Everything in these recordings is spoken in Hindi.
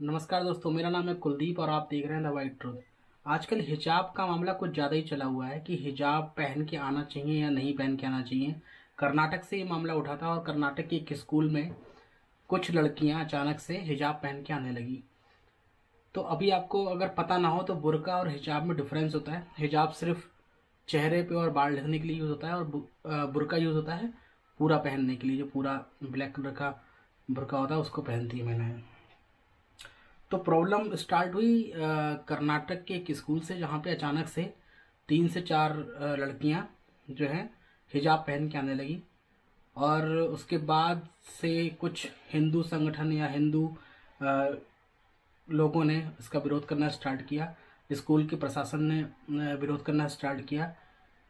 नमस्कार दोस्तों, मेरा नाम है कुलदीप और आप देख रहे हैं द वाइट ट्रूथ। आजकल हिजाब का मामला कुछ ज़्यादा ही चला हुआ है कि हिजाब पहन के आना चाहिए या नहीं पहन के आना चाहिए। कर्नाटक से ये मामला उठा था और कर्नाटक के एक स्कूल में कुछ लड़कियां अचानक से हिजाब पहन के आने लगी। तो अभी आपको अगर पता ना हो तो बुर्का और हिजाब में डिफरेंस होता है। हिजाब सिर्फ चेहरे पे और बाल ढकने के लिए यूज़ होता है और बुर्का यूज़ होता है पूरा पहनने के लिए। जो पूरा ब्लैक कलर का बुर्का होता है उसको पहनती है मैंने। तो प्रॉब्लम स्टार्ट हुई कर्नाटक के एक स्कूल से, जहाँ पे अचानक से 3 से 4 लड़कियां जो हैं हिजाब पहन के आने लगी। और उसके बाद से कुछ हिंदू संगठन या हिंदू अ, लोगों ने इसका विरोध करना स्टार्ट किया। स्कूल के प्रशासन ने विरोध करना स्टार्ट किया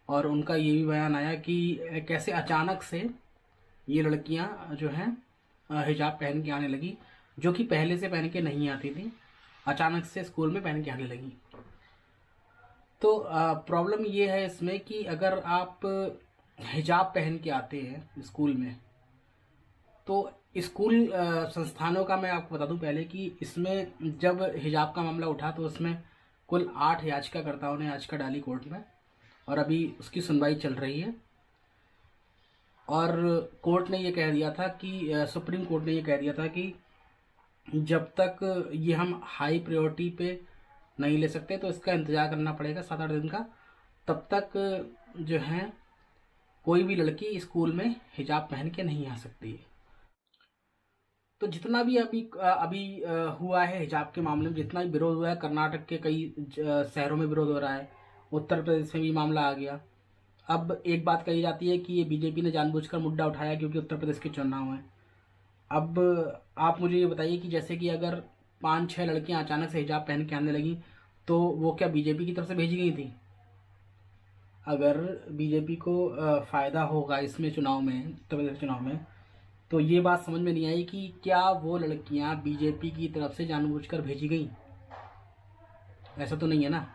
और उनका ये भी बयान आया कि कैसे अचानक से ये लड़कियां जो हैं हिजाब पहन के आने लगी, जो कि पहले से पहन के नहीं आती थी, अचानक से स्कूल में पहन के आने लगी। तो प्रॉब्लम ये है इसमें कि अगर आप हिजाब पहन के आते हैं स्कूल में, तो स्कूल संस्थानों का मैं आपको बता दूं पहले कि इसमें जब हिजाब का मामला उठा तो उसमें कुल 8 याचिकाकर्ताओं ने याचिका डाली कोर्ट में और अभी उसकी सुनवाई चल रही है। और कोर्ट ने ये कह दिया था कि सुप्रीम कोर्ट ने ये कह दिया था कि जब तक ये हम हाई प्रायोरिटी पे नहीं ले सकते तो इसका इंतजार करना पड़ेगा 7-8 दिन का। तब तक जो है कोई भी लड़की स्कूल में हिजाब पहन के नहीं आ सकती है। तो जितना भी अभी हुआ है हिजाब के मामले में, जितना भी विरोध हुआ है, कर्नाटक के कई शहरों में विरोध हो रहा है, उत्तर प्रदेश में भी मामला आ गया। अब एक बात कही जाती है कि ये बीजेपी ने जानबूझकर मुद्दा उठाया क्योंकि उत्तर प्रदेश के चुनाव हैं। अब आप मुझे ये बताइए कि जैसे कि अगर 5-6 लड़कियां अचानक से हिजाब पहन के आने लगी तो वो क्या बीजेपी की तरफ से भेजी गई थी? अगर बीजेपी को फायदा होगा इसमें चुनाव में, उत्तर प्रदेश चुनाव में, तो ये बात समझ में नहीं आई कि क्या वो लड़कियां बीजेपी की तरफ से जानबूझकर भेजी गई? ऐसा तो नहीं है ना।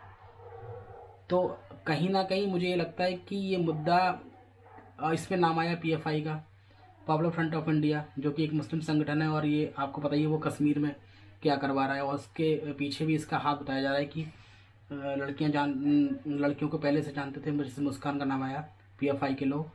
तो कहीं ना कहीं मुझे ये लगता है कि ये मुद्दा इसमें नाम आया पीएफआई का, पॉपुलर फ्रंट ऑफ इंडिया, जो कि एक मुस्लिम संगठन है और ये आपको पता ही है वो कश्मीर में क्या करवा रहा है। और उसके पीछे भी इसका हाथ बताया जा रहा है कि लड़कियों को पहले से जानते थे, जैसे मुस्कान का नाम आया पीएफआई के लोग,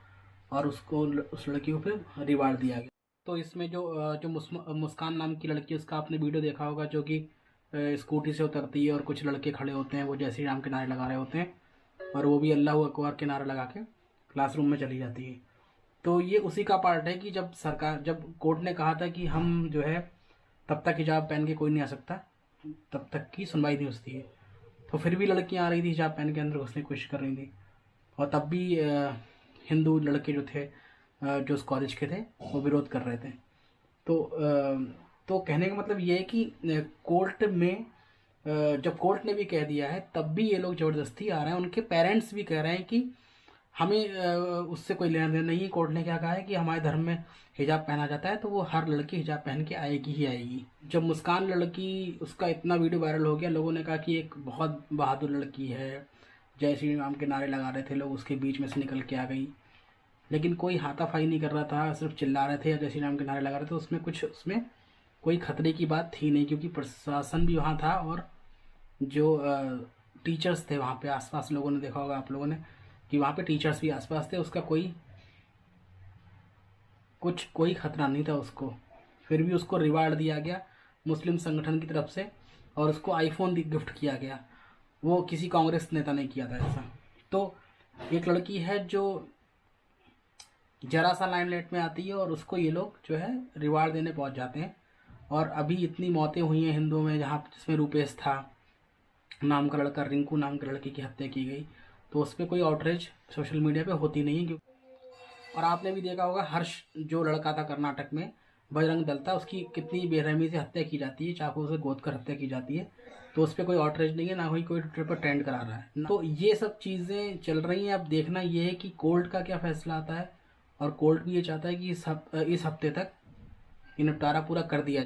और उसको उस लड़की को फिर रिवार्ड दिया गया। तो इसमें जो मुस्कान नाम की लड़की, उसका आपने वीडियो देखा होगा, जो कि स्कूटी से उतरती है और कुछ लड़के खड़े होते हैं, वो जय श्री राम के नारे लगा रहे होते हैं और वो भी अल्लाह अकबर के नारे लगा के क्लासरूम में चली जाती है। तो ये उसी का पार्ट है कि जब कोर्ट ने कहा था कि हम जो है तब तक हिजाब पहन के कोई नहीं आ सकता, तब तक की सुनवाई नहीं होती है, तो फिर भी लड़कियां आ रही थी हिजाब पहन के अंदर घुसने की कोशिश कर रही थी। और तब भी हिंदू लड़के जो थे, जो उस कॉलेज के थे, वो विरोध कर रहे थे। तो कहने का मतलब ये है कि कोर्ट में जब कोर्ट ने भी कह दिया है तब भी ये लोग ज़बरदस्ती आ रहे हैं। उनके पेरेंट्स भी कह रहे हैं कि हमें उससे कोई लेना देना नहीं है। कोर्ट ने क्या कहा है कि हमारे धर्म में हिजाब पहना जाता है तो वो हर लड़की हिजाब पहन के आएगी ही आएगी। जब मुस्कान लड़की, उसका इतना वीडियो वायरल हो गया, लोगों ने कहा कि एक बहुत बहादुर लड़की है, जय श्री राम के नारे लगा रहे थे लोग, उसके बीच में से निकल के आ गई। लेकिन कोई हाथापाई नहीं कर रहा था, सिर्फ चिल्ला रहे थे या जय श्री राम के नारे लगा रहे थे। उसमें कोई खतरे की बात थी नहीं, क्योंकि प्रशासन भी वहाँ था और जो टीचर्स थे वहाँ पे आसपास, लोगों ने देखा होगा आप लोगों ने कि वहाँ पे टीचर्स भी आसपास थे। उसका कोई खतरा नहीं था उसको। फिर भी उसको रिवार्ड दिया गया मुस्लिम संगठन की तरफ से और उसको आईफोन गिफ्ट किया गया। वो किसी कांग्रेस नेता ने किया था ऐसा। तो एक लड़की है जो जरा सा लाइमलाइट में आती है और उसको ये लोग जो है रिवार्ड देने पहुंच जाते हैं। और अभी इतनी मौतें हुई हैं हिंदुओं में, जहाँ जिसमें रूपेश था नाम का लड़का, रिंकू नाम के लड़के की हत्या की गई, तो उस पर कोई आउटरीच सोशल मीडिया पे होती नहीं है। और आपने भी देखा होगा हर्ष जो लड़का था कर्नाटक में, बजरंग दल था, उसकी कितनी बेरहमी से हत्या की जाती है, चाकू से गोद कर हत्या की जाती है। तो उस पर कोई आउटरीच नहीं है, ना कोई ट्विटर पर ट्रेंड करा रहा है। तो ये सब चीज़ें चल रही हैं। अब देखना ये है कि कोर्ट का क्या फैसला आता है। और कोर्ट भी ये चाहता है कि इस हफ्ते तक ये निपटारा पूरा कर दिया जाए।